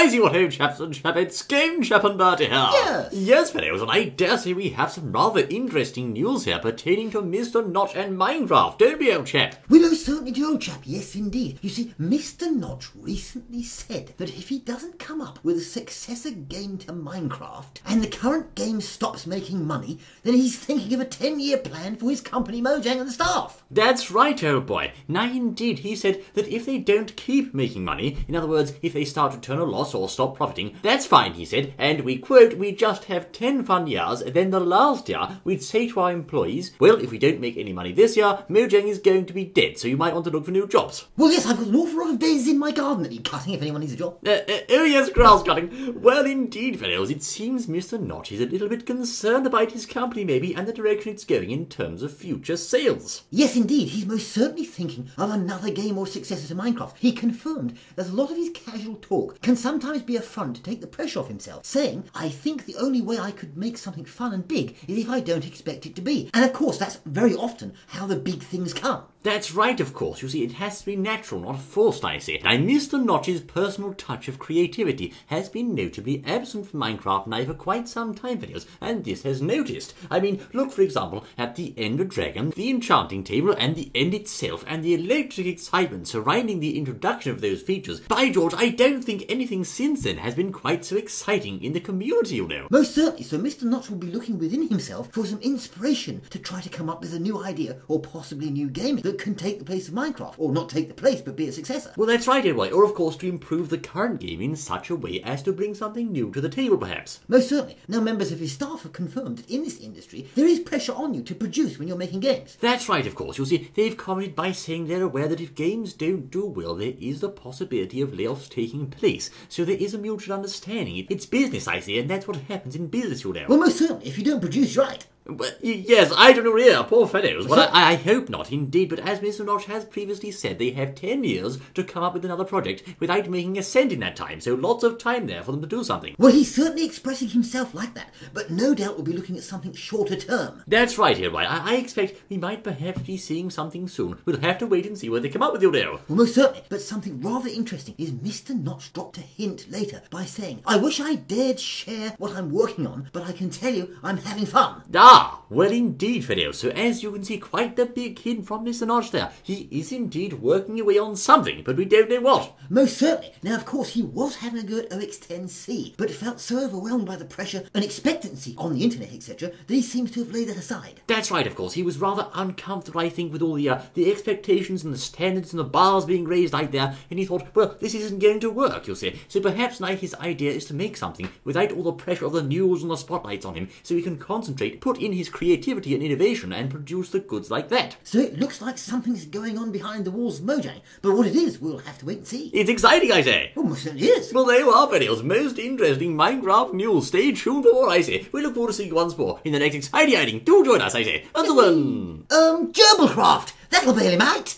I see what Chaps and Chappets, Game Chap and Bertie here. Yes. Yes, fellows, and I dare say we have some rather interesting news here pertaining to Mr. Notch and Minecraft, don't we, old chap? We most certainly do, old chap. Yes, indeed. You see, Mr. Notch recently said that if he doesn't come up with a successor game to Minecraft, and the current game stops making money, then he's thinking of a 10-year plan for his company Mojang and the staff. That's right, old boy. Now, indeed, he said that if they don't keep making money, in other words, if they start to turn a loss or stop profiting, that's fine, he said, and we quote, we just have 10 fun years, then the last year, we'd say to our employees, well, if we don't make any money this year, Mojang is going to be dead, so you might want to look for new jobs. Well, yes, I've got an awful lot of daisies in my garden that need cutting if anyone needs a job. Oh yes, grass cutting. Well, indeed, fellows, it seems Mr. Notch is a little bit concerned about his company, maybe, and the direction it's going in terms of future sales. Yes, indeed, he's most certainly thinking of another game or successor to Minecraft. He confirmed that a lot of his casual talk can sometimes be a front to take the pressure off himself, saying, I think the only way I could make something fun and big is if I don't expect it to be. And of course, that's very often how the big things come. That's right, of course. You see, it has to be natural, not forced, I say. Now, Mr. Notch's personal touch of creativity has been notably absent from Minecraft now for quite some time, videos, and this has noticed. I mean, look, for example, at the Ender Dragon, the enchanting table, and the end itself, and the electric excitement surrounding the introduction of those features. By George, I don't think anything since then has been quite so exciting in the community, you know. Most certainly, so Mr. Notch will be looking within himself for some inspiration to try to come up with a new idea, or possibly new gaming, that can take the place of Minecraft, or not take the place, but be a successor. Well, that's right, anyway. Or, of course, to improve the current game in such a way as to bring something new to the table, perhaps. Most certainly. Now, members of his staff have confirmed that in this industry, there is pressure on you to produce when you're making games. That's right, of course. You see, they've commented by saying they're aware that if games don't do well, there is the possibility of layoffs taking place. So there is a mutual understanding. It's business, I say, and that's what happens in business, you know. Well, most certainly, if you don't produce right. Well, yes, I don't know here, poor fellows. Well, I hope not, indeed, but as Mr. Notch has previously said, they have 10 years to come up with another project without making a cent in that time, so lots of time there for them to do something. Well, he's certainly expressing himself like that, but no doubt we'll be looking at something shorter term. That's right, Hilroy. I expect we might perhaps be seeing something soon. We'll have to wait and see what they come up with, you know. Well, most certainly, but something rather interesting is Mr. Notch dropped a hint later by saying, I wish I dared share what I'm working on, but I can tell you I'm having fun. Ah, well, indeed, fellows. So as you can see, quite the big hint from Mr. Notch there. He is indeed working away on something, but we don't know what. Most certainly. Now, of course, he was having a go at OX10C, but felt so overwhelmed by the pressure and expectancy on the internet, etc., that he seems to have laid that aside. That's right, of course. He was rather uncomfortable, I think, with all the expectations and the standards and the bars being raised out there, and he thought, well, this isn't going to work, you see. So perhaps now his idea is to make something without all the pressure of the news and the spotlights on him, so he can concentrate, put in his creativity and innovation and produce the goods like that. So it looks like something's going on behind the walls of Mojang, but what it is, we'll have to wait and see. It's exciting, I say. Well, most certainly is. Well, there you are, videos. Most interesting Minecraft news. Stay tuned for more, I say. We look forward to seeing you once more in the next exciting outing. Do join us, I say. Until then... Gerbilcraft! That'll bail him out!